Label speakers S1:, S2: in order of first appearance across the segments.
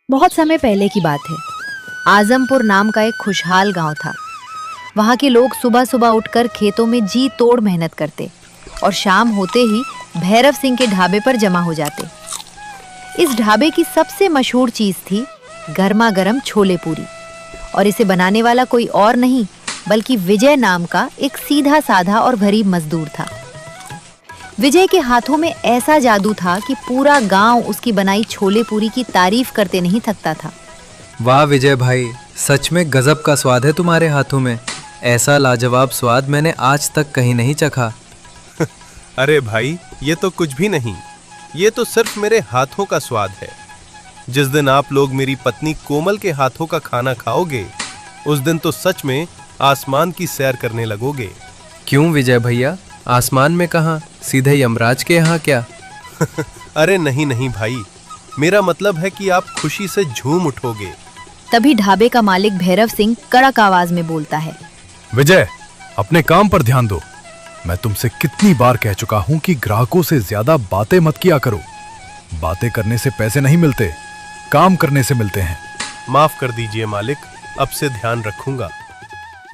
S1: बहुत समय पहले की बात है। आजमपुर नाम का एक खुशहाल गांव था। वहां के लोग सुबह सुबह उठकर खेतों में जी तोड़ मेहनत करते और शाम होते ही भैरव सिंह के ढाबे पर जमा हो जाते। इस ढाबे की सबसे मशहूर चीज थी गर्मा गर्म छोले पूरी, और इसे बनाने वाला कोई और नहीं बल्कि विजय नाम का एक सीधा साधा और गरीब मजदूर था। विजय के हाथों में ऐसा जादू था कि पूरा गांव उसकी बनाई छोले पूरी की तारीफ करते नहीं थकता था।
S2: वाह विजय भाई, सच में गजब का स्वाद है तुम्हारे हाथों में। ऐसा लाजवाब स्वाद मैंने आज तक कहीं नहीं चखा।
S3: अरे भाई, ये तो कुछ भी नहीं, ये तो सिर्फ मेरे हाथों का स्वाद है। जिस दिन आप लोग मेरी पत्नी कोमल के हाथों का खाना खाओगे, उस दिन तो सच में आसमान की सैर करने लगोगे।
S2: क्यों विजय भैया, आसमान में कहाँ, सीधे यमराज के यहाँ क्या?
S3: अरे नहीं नहीं भाई, मेरा मतलब है कि आप खुशी से झूम उठोगे।
S1: तभी ढाबे का मालिक भैरव सिंह कड़क आवाज में बोलता है,
S4: विजय, अपने काम पर ध्यान दो। मैं तुमसे कितनी बार कह चुका हूं कि ग्राहकों से ज्यादा बातें मत किया करो। बातें करने से पैसे नहीं मिलते, काम करने से मिलते हैं।
S3: माफ कर दीजिए मालिक, अब से ध्यान रखूंगा।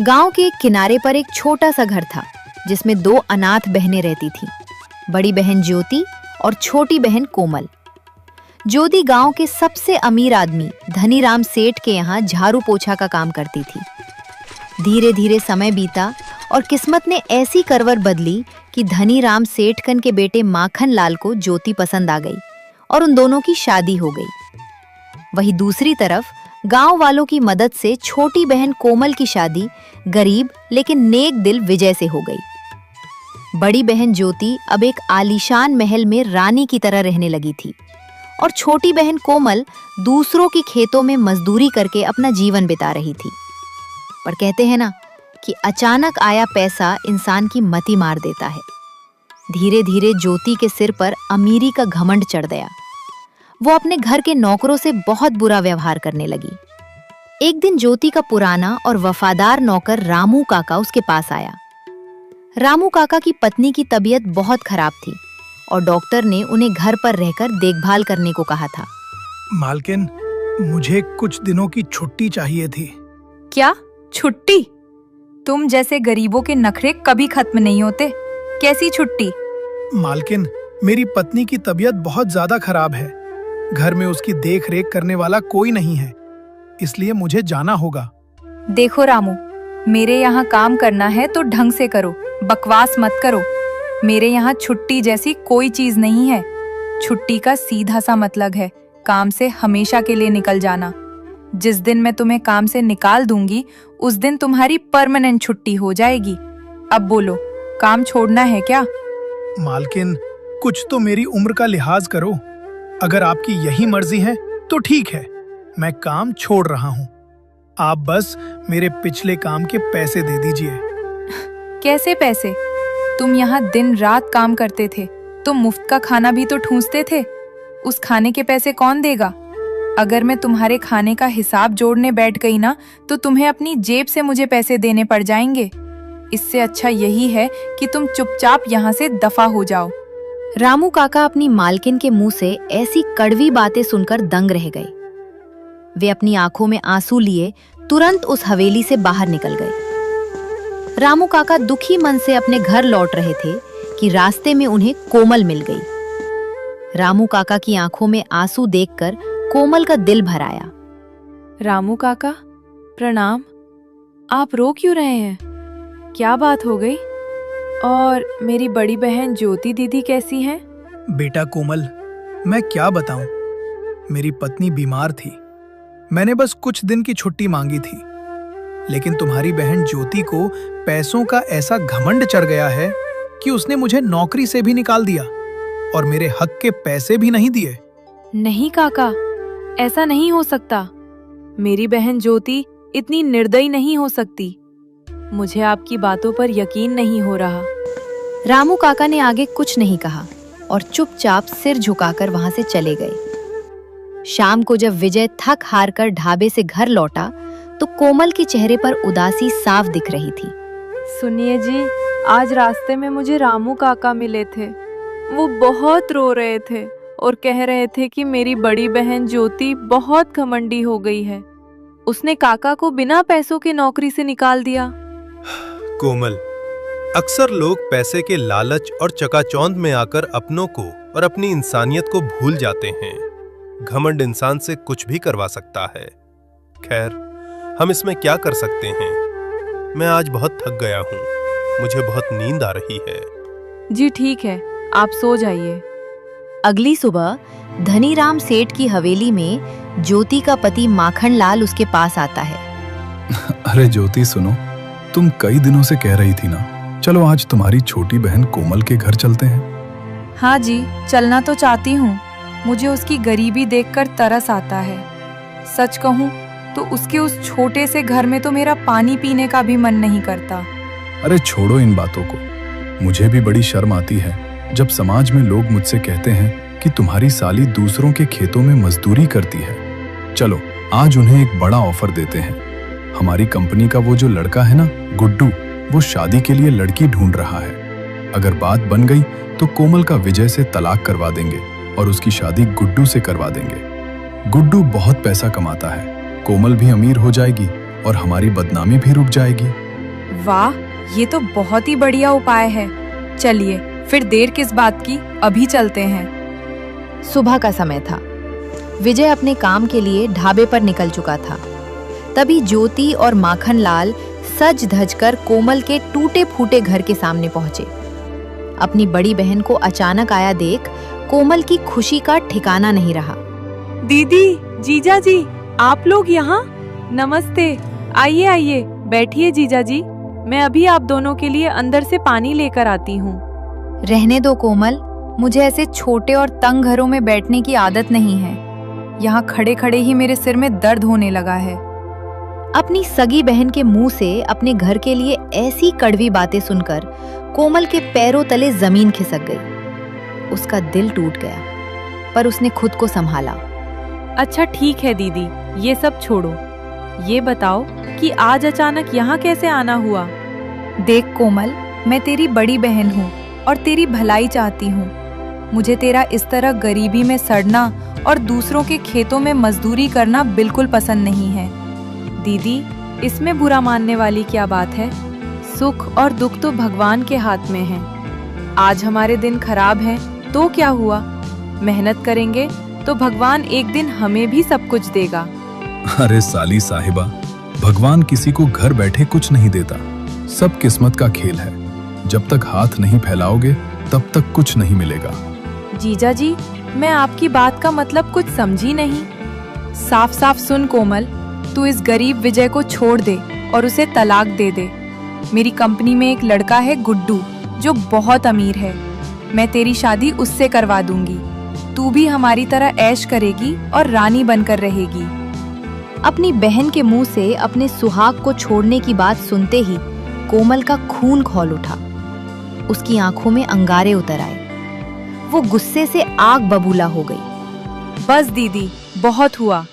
S1: गांव के एक किनारे पर एक छोटा सा घर था जिसमें दो अनाथ बहनें रहती थीं, बड़ी बहन ज्योति और छोटी बहन कोमल। ज्योति गांव के सबसे अमीर आदमी धनीराम सेठ के यहाँ झाड़ू पोछा का काम करती थी। धीरे धीरे समय बीता और किस्मत ने ऐसी करवट बदली कि धनीराम सेठकन के बेटे माखन लाल को ज्योति पसंद आ गई और उन दोनों की शादी हो गई। वहीं दूसरी तरफ गांव वालों की मदद से छोटी बहन कोमल की शादी गरीब लेकिन नेक दिल विजय से हो गई। बड़ी बहन ज्योति अब एक आलीशान महल में रानी की तरह रहने लगी थी और छोटी बहन कोमल दूसरों के खेतों में मजदूरी करके अपना जीवन बिता रही थी। पर कहते हैं ना कि अचानक आया पैसा इंसान की मति मार देता है। धीरे धीरे ज्योति के सिर पर अमीरी का घमंड चढ़ गया। वो अपने घर के नौकरों से बहुत बुरा व्यवहार करने लगी। एक दिन ज्योति का पुराना और वफादार नौकर रामू काका उसके पास आया। रामू काका की पत्नी की तबीयत बहुत खराब थी और डॉक्टर ने उन्हें घर पर रहकर देखभाल करने को कहा था।
S5: मालकिन, मुझे कुछ दिनों की छुट्टी चाहिए थी।
S6: क्या छुट्टी? तुम जैसे गरीबों के नखरे कभी खत्म नहीं होते। कैसी छुट्टी?
S5: मालकिन, मेरी पत्नी की तबीयत बहुत ज्यादा खराब है। घर में उसकी देख रेख करने वाला कोई नहीं है, इसलिए मुझे जाना होगा।
S6: देखो रामू, मेरे यहाँ काम करना है तो ढंग से करो, बकवास मत करो। मेरे यहाँ छुट्टी जैसी कोई चीज नहीं है। छुट्टी का सीधा सा मतलब है काम से हमेशा के लिए निकल जाना। जिस दिन मैं तुम्हें काम से निकाल दूंगी, उस दिन तुम्हारी परमानेंट छुट्टी हो जाएगी। अब बोलो, काम छोड़ना है क्या?
S5: मालकिन, कुछ तो मेरी उम्र का लिहाज करो। अगर आपकी यही मर्जी है तो ठीक है, मैं काम छोड़ रहा हूँ। आप बस मेरे पिछले काम के पैसे दे दीजिए।
S6: कैसे पैसे? तुम यहाँ दिन रात काम करते थे, तुम मुफ्त का खाना भी तो ठूंसते थे। उस खाने के पैसे कौन देगा? अगर मैं तुम्हारे खाने का हिसाब जोड़ने बैठ गई ना, तो तुम्हें अपनी जेब से मुझे पैसे देने पड़ जाएंगे। इससे अच्छा यही है कि तुम चुपचाप यहाँ से दफा हो जाओ।
S1: रामू काका अपनी मालकिन के मुंह से ऐसी कड़वी बातें सुनकर दंग रह गए। वे अपनी आंखों में आंसू लिए तुरंत उस हवेली से बाहर निकल गए। रामू काका दुखी मन से अपने घर लौट रहे थे कि रास्ते में उन्हें कोमल मिल गई। रामू काका की आंखों में आंसू देखकर कोमल का दिल भर आया।
S6: रामू काका, प्रणाम। आप रो क्यों रहे हैं? क्या बात हो गई? और मेरी बड़ी बहन ज्योति दीदी कैसी हैं?
S5: बेटा कोमल, मैं क्या बताऊं, मेरी पत्नी बीमार थी। मैंने बस कुछ दिन की छुट्टी मांगी थी, लेकिन तुम्हारी बहन ज्योति को पैसों का ऐसा घमंड चढ़ गया है कि उसने मुझे नौकरी से भी निकाल दिया और मेरे हक के पैसे भी नहीं दिए।
S6: नहीं काका, ऐसा नहीं हो सकता। मेरी बहन ज्योति इतनी निर्दयी नहीं हो सकती। मुझे आपकी बातों पर यकीन नहीं हो रहा।
S1: रामू काका ने आगे कुछ नहीं कहा और चुपचाप सिर झुकाकर वहां से चले गए। शाम को जब विजय थक हार कर ढाबे से घर लौटा तो कोमल के चेहरे पर उदासी साफ दिख रही थी।
S6: सुनिए जी, आज रास्ते में मुझे रामू काका मिले थे। वो बहुत रो रहे थे
S7: और कह रहे थे कि मेरी बड़ी बहन ज्योति बहुत घमंडी हो गई है। उसने काका को बिना पैसों के नौकरी से निकाल दिया।
S3: कोमल, अक्सर लोग पैसे के लालच और चकाचौंध में आकर अपनों को और अपनी इंसानियत को भूल जाते हैं। घमंड इंसान से कुछ भी करवा सकता है। खैर, हम इसमें क्या कर सकते हैं? मैं आज बहुत थक गया हूँ, मुझे बहुत नींद आ रही है।
S7: जी ठीक है, आप सो जाइए।
S1: अगली सुबह धनीराम सेठ की हवेली में ज्योति का पति माखन लाल उसके पास आता है।
S4: अरे ज्योति सुनो, तुम कई दिनों से कह रही थी ना, चलो आज तुम्हारी छोटी बहन कोमल के घर चलते हैं।
S6: हाँ जी, चलना तो चाहती हूँ। मुझे उसकी गरीबी देखकर तरस आता है। सच कहूँ तो उसके उस छोटे से घर में तो मेरा पानी पीने का भी मन नहीं करता।
S4: अरे छोड़ो इन बातों को, मुझे भी बड़ी शर्म आती है जब समाज में लोग मुझसे कहते हैं कि तुम्हारी साली दूसरों के खेतों में मजदूरी करती है। चलो आज उन्हें एक बड़ा ऑफर देते हैं। हमारी कंपनी का वो जो लड़का है ना, गुड्डू, वो शादी के लिए लड़की ढूंढ रहा है। अगर बात बन गई तो कोमल का विजय से तलाक करवा देंगे और उसकी शादी गुड्डू से करवा देंगे। गुड्डू बहुत पैसा कमाता है, कोमल भी अमीर हो जाएगी और हमारी बदनामी भी रुक जाएगी।
S6: वाह, ये तो बहुत ही बढ़िया उपाय है। चलिए फिर देर किस बात की, अभी चलते हैं।
S1: सुबह का समय था। विजय अपने काम के लिए ढाबे पर निकल चुका था। तभी ज्योति और माखन लाल सज धज कर कोमल के टूटे फूटे घर के सामने पहुंचे। अपनी बड़ी बहन को अचानक आया देख कोमल की खुशी का ठिकाना नहीं रहा।
S7: दीदी, जीजा जी, आप लोग यहाँ? नमस्ते। आइए आइए, बैठिए जीजा जी। मैं अभी आप दोनों के लिए अंदर से पानी लेकर आती हूँ।
S6: रहने दो कोमल, मुझे ऐसे छोटे और तंग घरों में बैठने की आदत नहीं है। यहाँ खड़े खड़े ही मेरे सिर में दर्द होने लगा है।
S1: अपनी सगी बहन के मुंह से अपने घर के लिए ऐसी कड़वी बातें सुनकर कोमल के पैरों तले जमीन खिसक गई। उसका दिल टूट गया, पर उसने खुद को संभाला।
S7: अच्छा ठीक है दीदी, ये सब छोड़ो। ये बताओ कि आज अचानक यहाँ कैसे आना हुआ?
S6: देख कोमल, मैं तेरी बड़ी बहन हूँ और तेरी भलाई चाहती हूँ। मुझे तेरा इस तरह गरीबी में सड़ना और दूसरों के खेतों में मजदूरी करना बिल्कुल पसंद नहीं है।
S7: दीदी, इसमें बुरा मानने वाली क्या बात है? सुख और दुख तो भगवान के हाथ में है। आज हमारे दिन खराब हैं तो क्या हुआ? मेहनत करेंगे तो भगवान एक दिन हमें भी सब कुछ देगा।
S4: अरे साली साहिबा, भगवान किसी को घर बैठे कुछ नहीं देता, सब किस्मत का खेल है। जब तक हाथ नहीं फैलाओगे तब तक कुछ नहीं मिलेगा।
S7: जीजा जी, मैं आपकी बात का मतलब कुछ समझी नहीं।
S6: साफ साफ सुन कोमल, तू इस गरीब विजय को छोड़ दे और उसे तलाक दे दे। मेरी कंपनी में एक लड़का है गुड्डू, जो बहुत अमीर है। मैं तेरी शादी उससे करवा दूंगी। तू भी हमारी तरह ऐश करेगी और रानी बनकर रहेगी।
S1: अपनी बहन के मुंह से अपने सुहाग को छोड़ने की बात सुनते ही कोमल का खून खौल उठा। उसकी आंखों में अंगारे उतर आए। वो गुस्से से आग बबूला हो गई।
S7: बस दीदी, बहुत हुआ।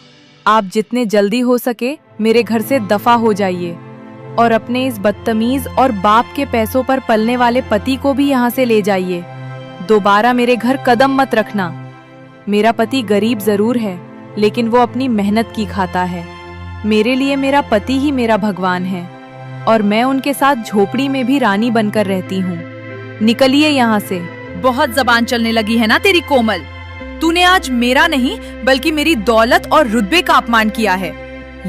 S7: आप जितने जल्दी हो सके मेरे घर से दफा हो जाइए और अपने इस बदतमीज और बाप के पैसों पर पलने वाले पति को भी यहाँ से ले जाइए। दोबारा मेरे घर कदम मत रखना। मेरा पति गरीब जरूर है, लेकिन वो अपनी मेहनत की खाता है। मेरे लिए मेरा पति ही मेरा भगवान है और मैं उनके साथ झोपड़ी में भी रानी बनकर रहती हूँ। निकलिए यहाँ से।
S8: बहुत जबान चलने लगी है ना तेरी कोमल। तूने आज मेरा नहीं बल्कि मेरी दौलत और रुतबे का अपमान किया है।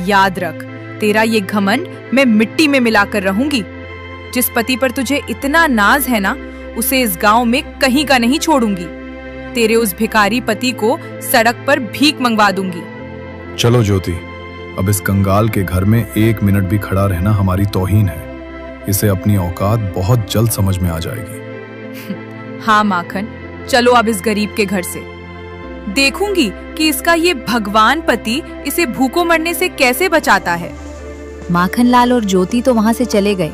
S8: याद रख, तेरा ये घमंड मैं मिट्टी में मिलाकर रहूंगी। जिस पति पर तुझे इतना नाज है ना, उसे इस गांव में कहीं का नहीं छोड़ूंगी। तेरे उस भिखारी पति को सड़क पर भीख मंगवा दूंगी।
S4: चलो ज्योति, अब इस कंगाल के घर में 1 मिनट भी खड़ा रहना हमारी तौहीन है। इसे अपनी औकात बहुत जल्द समझ में आ जाएगी।
S8: हाँ माखन, चलो अब इस गरीब के घर से। देखूंगी कि इसका ये भगवान पति इसे भूखों मरने से कैसे बचाता है।
S1: माखनलाल और ज्योति तो वहां से चले गए,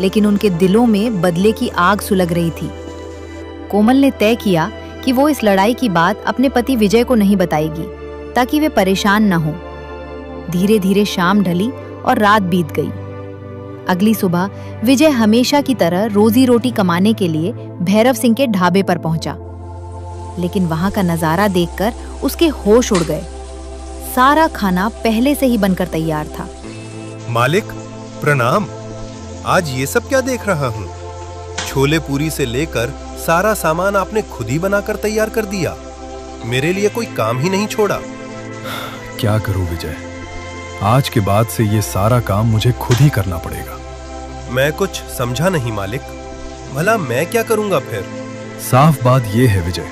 S1: लेकिन उनके दिलों में बदले की आग सुलग रही थी। कोमल ने तय किया कि वो इस लड़ाई की बात अपने पति विजय को नहीं बताएगी, ताकि वे परेशान न हो। धीरे धीरे शाम ढली और रात बीत गई। अगली सुबह विजय हमेशा की तरह रोजी रोटी कमाने के लिए भैरव सिंह के ढाबे पर पहुंचा। लेकिन वहां का नजारा देखकर उसके होश उड़ गए। सारा खाना पहले से ही बनकर तैयार था।
S3: मालिक प्रणाम। आज ये सब क्या देख रहा हूँ? छोले पूरी से लेकर सारा सामान आपने खुद ही बनाकर तैयार कर दिया। मेरे लिए कोई काम ही नहीं छोड़ा।
S4: क्या करूं विजय, आज के बाद से ये सारा काम मुझे खुद ही करना पड़ेगा।
S3: मैं कुछ समझा नहीं मालिक। भला मैं क्या करूंगा फिर?
S4: साफ बात यह है विजय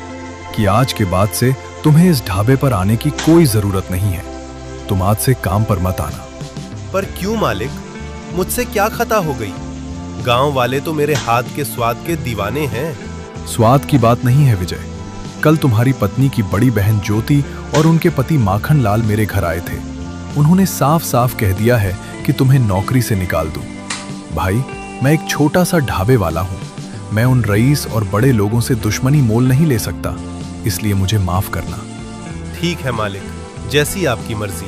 S4: कि आज के बाद से तुम्हें इस ढाबे पर आने की कोई जरूरत नहीं है। तुम आज से काम पर मत आना।
S3: पर क्यों मालिक? मुझसे क्या खता हो गई? गांव वाले तो मेरे हाथ के स्वाद के दीवाने हैं।
S4: स्वाद की बात नहीं है विजय। कल तुम्हारी पत्नी की बड़ी बहन ज्योति और उनके पति माखन लाल मेरे घर आए थे। उन्होंने साफ साफ कह दिया है कि तुम्हें नौकरी से निकाल दूं। भाई, मैं एक छोटा सा ढाबे वाला हूं। मैं उन रईस और बड़े लोगों से दुश्मनी मोल नहीं ले सकता, इसलिए मुझे माफ करना।
S3: ठीक है मालिक, जैसी आपकी मर्जी।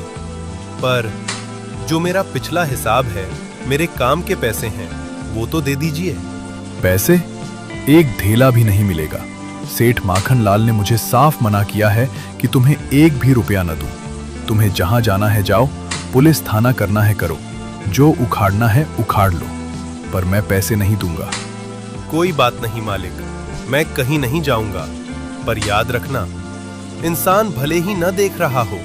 S3: पर जो मेरा पिछला हिसाब है, मेरे काम के पैसे हैं, वो तो दे दीजिए।
S4: पैसे? एक धेला भी नहीं मिलेगा। सेठ माखन लाल ने मुझे साफ मना किया है कि तुम्हें एक भी रुपया न दूं। तुम्हें जहां जाना है जाओ, पुलिस थाना करना है करो, जो उखाड़ना है उखाड़ लो, पर मैं पैसे नहीं दूंगा।
S3: कोई बात नहीं मालिक, मैं कहीं नहीं जाऊंगा। पर याद रखना, इंसान भले ही न देख रहा हो,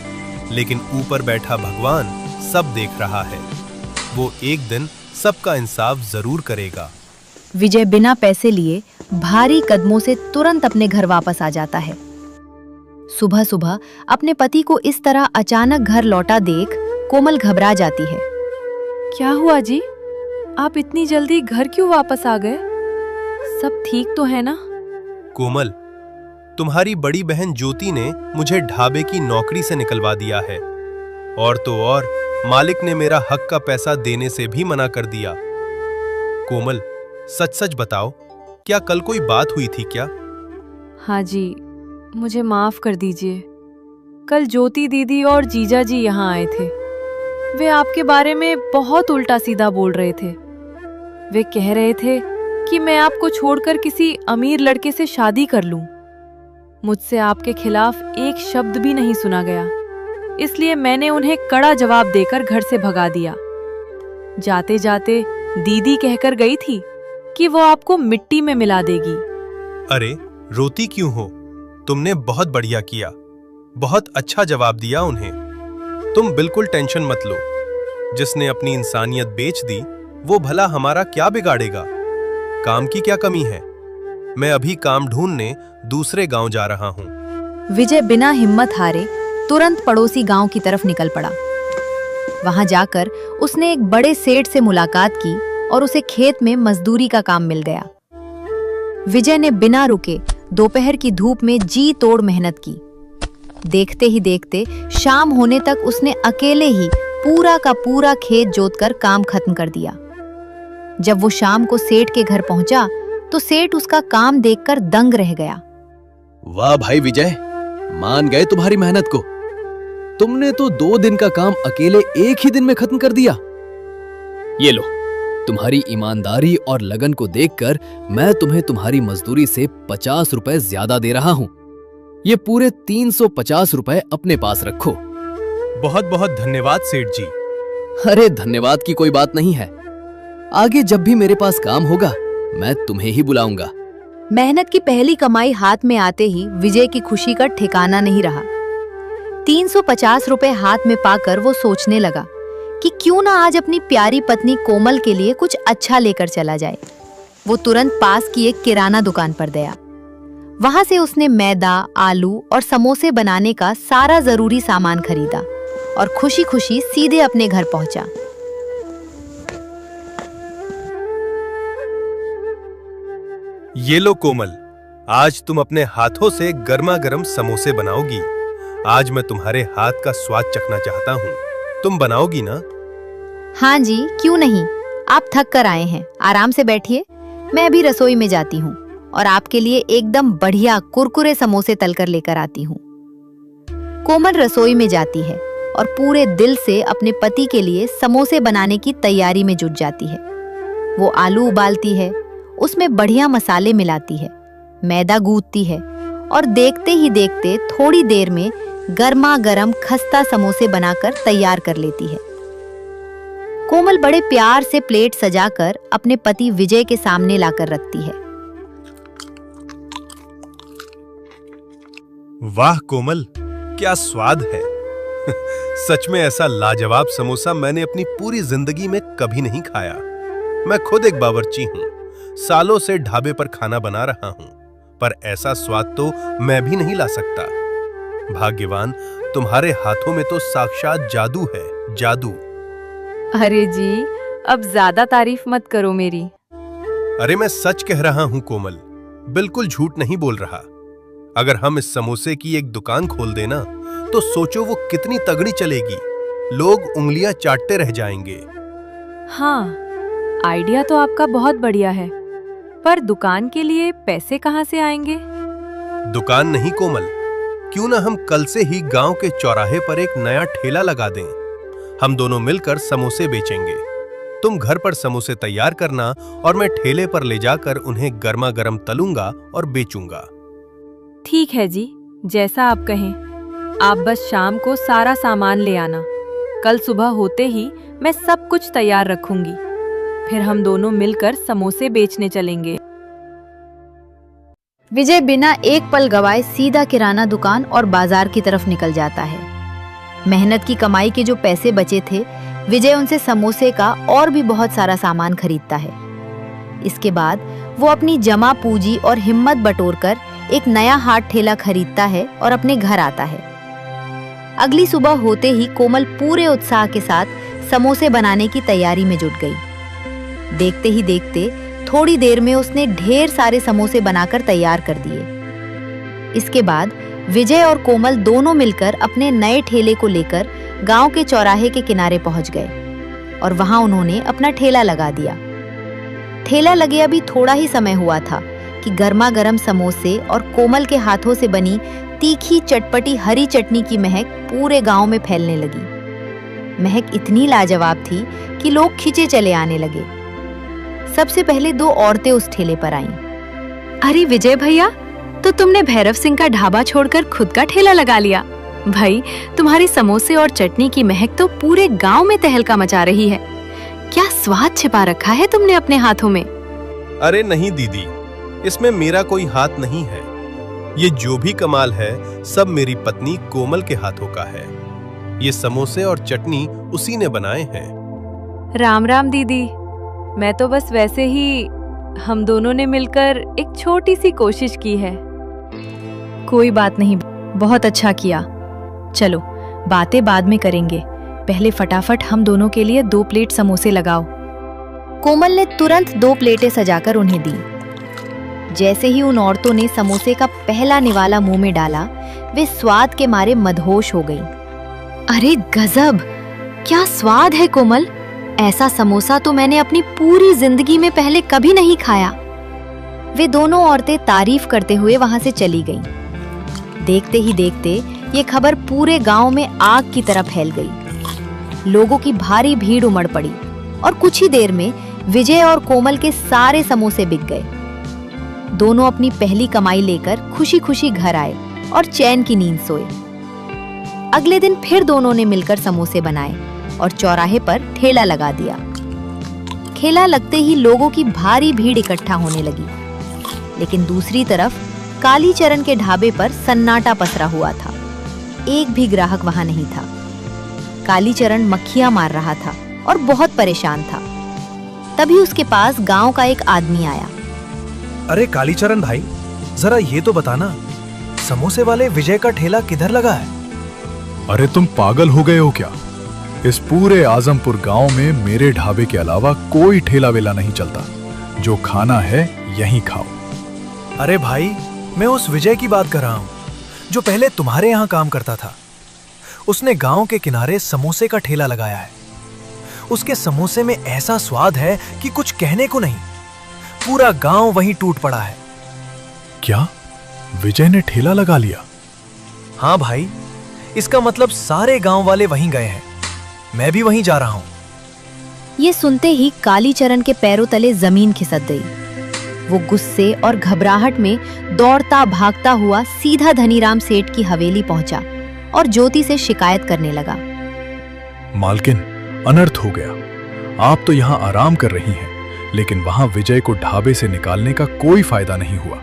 S3: लेकिन ऊपर बैठा भगवान सब देख रहा है। वो एक दिन सबका इंसाफ जरूर करेगा।
S1: विजय बिना पैसे लिए भारी कदमों से तुरंत अपने घर वापस आ जाता है। सुबह सुबह अपने पति को इस तरह अचानक घर लौटा देख कोमल घबरा जाती है।
S7: क्या हुआ जी? आप इतनी जल्दी घर क्यों वापस आ गए? सब ठीक तो है ना?
S3: कोमल, तुम्हारी बड़ी बहन ज्योति ने मुझे ढाबे की नौकरी से निकलवा दिया है। और तो और मालिक ने मेरा हक का पैसा देने से भी मना कर दिया। कोमल, सच सच बताओ, क्या कल कोई बात हुई थी क्या?
S7: हाँ जी, मुझे माफ कर दीजिए। कल ज्योति दीदी और जीजा जी यहाँ आए थे। वे आपके बारे में बहुत उल्टा सीधा बोल रहे थे। वे कह रहे थे कि मैं आपको छोड़कर किसी अमीर लड़के से शादी कर लूं। मुझसे आपके खिलाफ एक शब्द भी नहीं सुना गया, इसलिए मैंने उन्हें कड़ा जवाब देकर घर से भगा दिया। जाते जाते दीदी कहकर गई थी कि वो आपको मिट्टी में मिला देगी।
S3: अरे रोती क्यों हो? तुमने बहुत बढ़िया किया, बहुत अच्छा जवाब दिया उन्हें। तुम बिल्कुल टेंशन मत लो। जिसने अपनी इंसानियत बेच दी, वो भला हमारा क्या बिगाड़ेगा? काम की क्या कमी है? मैं अभी काम ढूंढने दूसरे गांव जा रहा हूं।
S1: विजय बिना हिम्मत हारे तुरंत पड़ोसी गांव की तरफ निकल पड़ा। वहां जाकर उसने एक बड़े सेठ से मुलाकात की और उसे खेत में मजदूरी का काम मिल गया। विजय ने बिना रुके दोपहर की धूप में जी तोड़ मेहनत की। देखते ही देखते शाम होने तक उसने अकेले ही पूरा का पूरा खेत जोतकर काम खत्म कर दिया। जब वो शाम को सेठ के घर पहुंचा तो सेठ उसका काम देखकर दंग रह गया।
S9: वाह भाई विजय, मान गए तुम्हारी मेहनत को। तुमने तो 2 दिन का काम अकेले एक ही दिन में खत्म कर दिया। ये लो, तुम्हारी ईमानदारी और लगन को देखकर मैं तुम्हें तुम्हारी मजदूरी से 50 रुपए ज्यादा दे रहा हूं। ये पूरे 350 रुपए अपने पास रखो।
S3: बहुत बहुत धन्यवाद सेठ जी।
S9: अरे धन्यवाद की कोई बात नहीं है। आगे जब भी मेरे पास काम होगा, मैं तुम्हें ही बुलाऊंगा।
S1: मेहनत की पहली कमाई हाथ में आते ही विजय की खुशी का ठिकाना नहीं रहा। 350 रुपए हाथ में पाकर वो सोचने लगा कि क्यों ना आज अपनी प्यारी पत्नी कोमल के लिए कुछ अच्छा लेकर चला जाए। वो तुरंत पास की एक किराना दुकान पर गया। वहां से उसने मैदा, आलू और समोसे बनाने का सारा जरूरी सामान खरीदा और खुशी खुशी सीधे अपने घर पहुंचा।
S3: ये लो कोमल, आज तुम अपने हाथों से गर्मा गर्म समोसे बनाओगी। आज मैं तुम्हारे हाथ का स्वाद चखना चाहता हूँ। तुम बनाओगी ना?
S1: हाँ जी, क्यों नहीं। आप थक कर आए हैं, आराम से बैठिए। मैं अभी रसोई में जाती हूँ और आपके लिए एकदम बढ़िया कुरकुरे समोसे तलकर लेकर आती हूँ। कोमल रसोई में जाती है और पूरे दिल से अपने पति के लिए समोसे बनाने की तैयारी में जुट जाती है। वो आलू उबालती है, उसमें बढ़िया मसाले मिलाती है, मैदा गूंथती है और देखते ही देखते थोड़ी देर में गर्मा गर्म खस्ता समोसे बनाकर तैयार कर लेती है। कोमल बड़े प्यार से प्लेट सजाकर अपने पति विजय के सामने लाकर रखती है।
S3: वाह कोमल, क्या स्वाद है। सच में ऐसा लाजवाब समोसा मैंने अपनी पूरी जिंदगी में कभी नहीं खाया। मैं खुद एक बावर्ची हूं, सालों से ढाबे पर खाना बना रहा हूं, पर ऐसा स्वाद तो मैं भी नहीं ला सकता। भाग्यवान, तुम्हारे हाथों में तो साक्षात जादू है, जादू।
S7: अरे जी, अब ज्यादा तारीफ मत करो मेरी।
S3: अरे मैं सच कह रहा हूं कोमल, बिल्कुल झूठ नहीं बोल रहा। अगर हम इस समोसे की एक दुकान खोल देना तो सोचो वो कितनी तगड़ी चलेगी। लोग उंगलियां चाटते रह जाएंगे।
S7: हाँ, आइडिया तो आपका बहुत बढ़िया है, पर दुकान के लिए पैसे कहाँ से आएंगे?
S3: दुकान नहीं कोमल, क्यों ना हम कल से ही गांव के चौराहे पर एक नया ठेला लगा दें। हम दोनों मिलकर समोसे बेचेंगे। तुम घर पर समोसे तैयार करना और मैं ठेले पर ले जाकर उन्हें गर्मा गर्म तलूंगा और बेचूंगा।
S7: ठीक है जी, जैसा आप कहें। आप बस शाम को सारा सामान ले आना। कल सुबह होते ही मैं सब कुछ तैयार रखूंगी। फिर हम दोनों मिलकर समोसे बेचने चलेंगे।
S1: विजय बिना एक पल गवाए सीधा किराना दुकान और बाजार की तरफ निकल जाता है। मेहनत की कमाई के जो पैसे बचे थे, विजय उनसे समोसे का और भी बहुत सारा सामान खरीदता है। इसके बाद वो अपनी जमा पूंजी और हिम्मत बटोरकर एक नया हाथ ठेला खरीदता है और अपने घर आता है। अगली सुबह होते ही कोमल पूरे उत्साह के साथ समोसे बनाने की तैयारी में जुट गई। देखते ही देखते थोड़ी देर में उसने ढेर सारे समोसे बनाकर तैयार कर दिए। इसके बाद विजय और कोमल दोनों मिलकर अपने नए ठेले को लेकर गांव के चौराहे के किनारे पहुंच गए और वहां उन्होंने अपना ठेला लगा दिया। ठेला लगे अभी थोड़ा ही समय हुआ था कि गर्मा गर्म समोसे और कोमल के हाथों से बनी तीखी चटपटी हरी चटनी की महक पूरे गांव में फैलने लगी। महक इतनी लाजवाब थी कि लोग खिंचे चले आने लगे। सबसे पहले दो औरतें उस ठेले पर आईं।
S6: अरे विजय भैया, तो तुमने भैरव सिंह का ढाबा छोड़कर खुद का ठेला लगा लिया। भाई, तुम्हारी समोसे और चटनी की महक तो पूरे गांव में तहलका मचा रही है। क्या स्वाद छिपा रखा है तुमने अपने हाथों में?
S3: अरे नहीं दीदी, इसमें मेरा कोई हाथ नहीं है। ये जो भी कमाल है सब मेरी पत्नी कोमल के हाथों का है। ये समोसे और चटनी उसी ने बनाए हैं।
S7: राम राम दीदी, मैं तो बस वैसे ही हम दोनों ने मिलकर एक छोटी सी कोशिश की है।
S6: कोई बात नहीं, बहुत अच्छा किया। चलो, बातें बाद में करेंगे। पहले फटाफट हम दोनों के लिए 2 प्लेट समोसे लगाओ।
S1: कोमल ने तुरंत 2 प्लेटें सजाकर उन्हें दी। जैसे ही उन औरतों ने समोसे का पहला निवाला मुंह में डाला, वे स्वाद के मारे मदहोश हो गईं।
S6: अरे गजब, क्या स्वाद है कोमल! ऐसा समोसा तो मैंने अपनी पूरी जिंदगी में पहले कभी नहीं खाया।
S1: वे दोनों औरतें तारीफ करते हुए वहां से चली गईं। देखते ही देखते ये खबर पूरे गांव में आग की तरह फैल गई। लोगों की भारी भीड़ उमड़ पड़ी और कुछ ही देर में विजय और कोमल के सारे समोसे बिक गए। दोनों अपनी पहली कमाई लेकर खुशी खुशी घर आए और चैन की नींद सोए। अगले दिन फिर दोनों ने मिलकर समोसे बनाए और चौराहे पर ठेला लगा दिया। ठेला लगते ही लोगों की भारी भीड़ इकट्ठा होने लगी, लेकिन दूसरी तरफ कालीचरण के ढाबे पर सन्नाटा पसरा हुआ था। एक भी ग्राहक वहां नहीं था। कालीचरण मक्खियां मार रहा था और बहुत परेशान था। तभी उसके पास गांव का एक आदमी आया।
S5: अरे कालीचरण भाई, जरा ये तो बताना, समोसे वाले विजय का ठेला किधर लगा है?
S4: अरे तुम पागल हो गए हो क्या? इस पूरे आजमपुर गांव में मेरे ढाबे के अलावा कोई ठेला वेला नहीं चलता। जो खाना है यहीं खाओ।
S5: अरे भाई, मैं उस विजय की बात कर रहा हूँ जो पहले तुम्हारे यहाँ काम करता था। उसने गांव के किनारे समोसे का ठेला लगाया है। उसके समोसे में ऐसा स्वाद है कि कुछ कहने को नहीं। पूरा गांव वहीं टूट पड़ा है।
S4: क्या विजय ने ठेला लगा लिया?
S5: हाँ भाई, इसका मतलब सारे गांव वाले वहीं गए हैं। मैं भी वहीं जा रहा हूं।
S1: ये सुनते ही कालीचरण के पैरों तले जमीन खिसक गई। वो गुस्से और घबराहट में दौड़ता भागता हुआ सीधा धनीराम सेठ की हवेली पहुंचा और ज्योति से शिकायत करने लगा।
S4: मालकिन, अनर्थ हो गया। आप तो यहाँ आराम कर रही हैं, लेकिन वहां विजय को ढाबे से निकालने का कोई फायदा नहीं हुआ।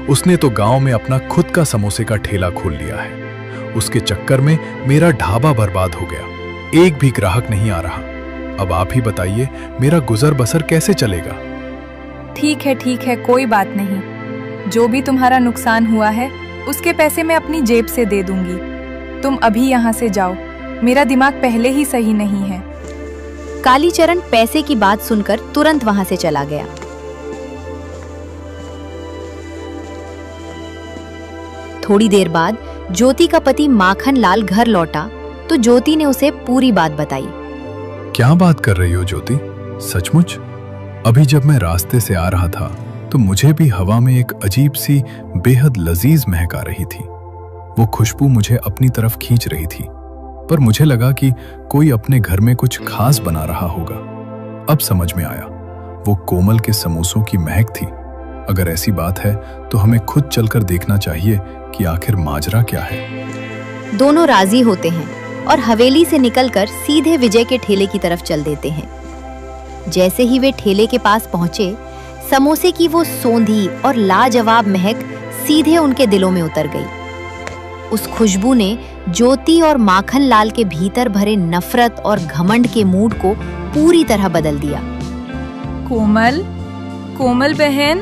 S4: उसने तो गांव में अपना खुद का समोसे का ठेला खोल लिया है। उसके चक्कर में मेरा ढाबा बर्बाद हो गया। एक भी ग्राहक नहीं आ रहा। अब आप ही बताइए, मेरा गुजर बसर कैसे चलेगा?
S6: ठीक है, कोई बात नहीं। जो भी तुम्हारा नुकसान हुआ है उसके पैसे मैं अपनी जेब से दे दूंगी। तुम अभी यहाँ से जाओ, मेरा दिमाग पहले ही सही नहीं है।
S1: कालीचरण पैसे की बात सुनकर तुरंत वहां से चला गया। थोड़ी देर बाद ज्योति का पति माखन लाल घर लौटा तो ज्योति ने उसे पूरी बात बताई।
S4: क्या बात कर रही हो ज्योति? सचमुच? अभी जब मैं रास्ते से आ रहा था तो मुझे भी हवा में एक अजीब सी बेहद लजीज महक आ रही थी। वो खुशबू मुझे अपनी तरफ खींच रही थी, पर मुझे लगा कि कोई अपने घर में कुछ खास बना रहा होगा। अब समझ में आया, वो कोमल के समोसों की महक थी। अगर ऐसी बात है तो हमें खुद चलकर देखना चाहिए कि आखिर माजरा क्या है।
S1: दोनों राजी होते हैं और हवेली से निकलकर सीधे विजय के ठेले की तरफ चल देते हैं। जैसे ही वे ठेले के पास पहुंचे, समोसे की वो सोंधी और लाजवाब महक सीधे उनके दिलों में उतर गई। उस खुशबू ने ज्योति और माखन लाल के भीतर भरे नफरत और घमंड के मूड को पूरी तरह बदल दिया।
S7: कोमल बहन।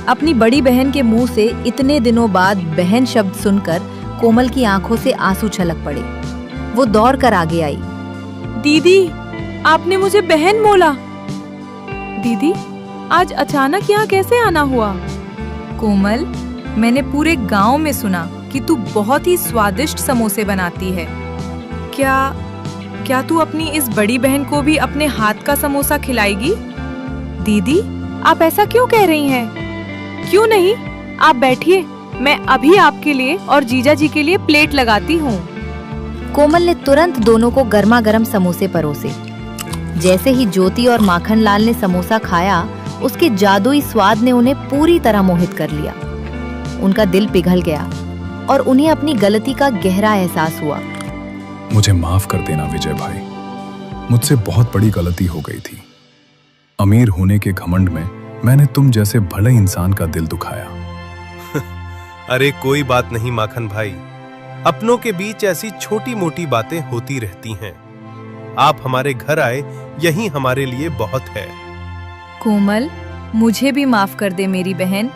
S1: अपनी बड़ी बहन के मुंह से इतने दिनों बाद बहन शब्द सुनकर कोमल की आंखों से आंसू छलक पड़े। वो दौड़कर आगे आई।
S7: दीदी, आपने मुझे बहन बोला। दीदी, आज अचानक यहाँ कैसे आना हुआ?
S6: कोमल, मैंने पूरे गांव में सुना कि तू बहुत ही स्वादिष्ट समोसे बनाती है।
S7: क्या तू अपनी इस बड़ी बहन को भी अपने हाथ का समोसा खिलाएगी?
S6: दीदी,
S7: आप ऐसा क्यों कह रही हैं? क्यों नहीं, आप बैठिए, मैं अभी आपके लिए और जीजा जी के लिए प्लेट लगाती हूँ।
S1: कोमल ने तुरंत दोनों को गर्मा गर्म समोसे परोसे। जैसे ही ज्योति और माखन लाल ने समोसा खाया, उसके जादुई स्वाद ने उन्हें पूरी तरह मोहित कर लिया। उनका दिल पिघल गया और उन्हें अपनी गलती का गहरा एहसास हुआ।
S4: मुझे माफ कर देना विजय भाई, मुझसे बहुत बड़ी गलती हो गई थी। अमीर होने के घमंड में मैंने तुम जैसे भले इंसान का दिल दुखाया।
S3: अरे कोई बात नहीं माखन भाई, अपनों के बीच ऐसी छोटी मोटी बातें होती रहती हैं। आप हमारे घर आए, यही हमारे लिए बहुत है।
S6: कोमल, मुझे भी माफ कर दे मेरी बहन।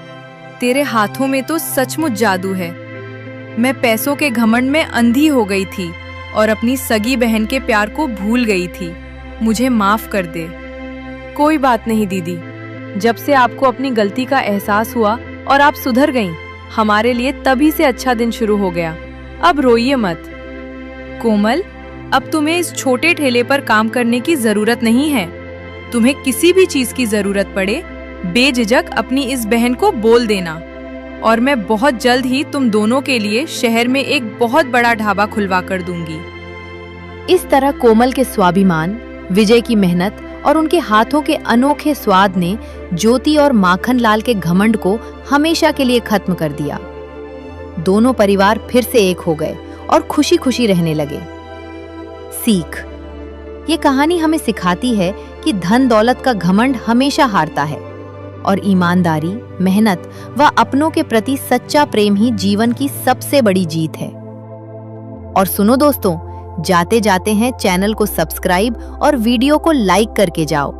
S6: तेरे हाथों में तो सचमुच जादू है। मैं पैसों के घमंड में अंधी हो गई थी और अपनी सगी बहन के प्यार को भूल गई थी। मुझे माफ कर दे।
S7: कोई बात नहीं दीदी, जब से आपको अपनी गलती का एहसास हुआ और आप सुधर गईं, हमारे लिए तभी से अच्छा दिन शुरू हो गया। अब रोइए मत।
S6: कोमल, अब तुम्हें इस छोटे ठेले पर काम करने की जरूरत नहीं है। तुम्हें किसी भी चीज की जरूरत पड़े, बेझिझक अपनी इस बहन को बोल देना और मैं बहुत जल्द ही तुम दोनों के लिए शहर में एक बहुत बड़ा ढाबा खुलवा कर दूंगी।
S1: इस तरह कोमल के स्वाभिमान, विजय की मेहनत और उनके हाथों के अनोखे स्वाद ने ज्योति और माखन लाल के घमंड को हमेशा के लिए खत्म कर दिया। दोनों परिवार फिर से एक हो गए और खुशी खुशी रहने लगे। सीख: ये कहानी हमें सिखाती है कि धन दौलत का घमंड हमेशा हारता है और ईमानदारी, मेहनत व अपनों के प्रति सच्चा प्रेम ही जीवन की सबसे बड़ी जीत है। और सुनो दोस्तों, जाते जाते हैं चैनल को सब्सक्राइब और वीडियो को लाइक करके जाओ।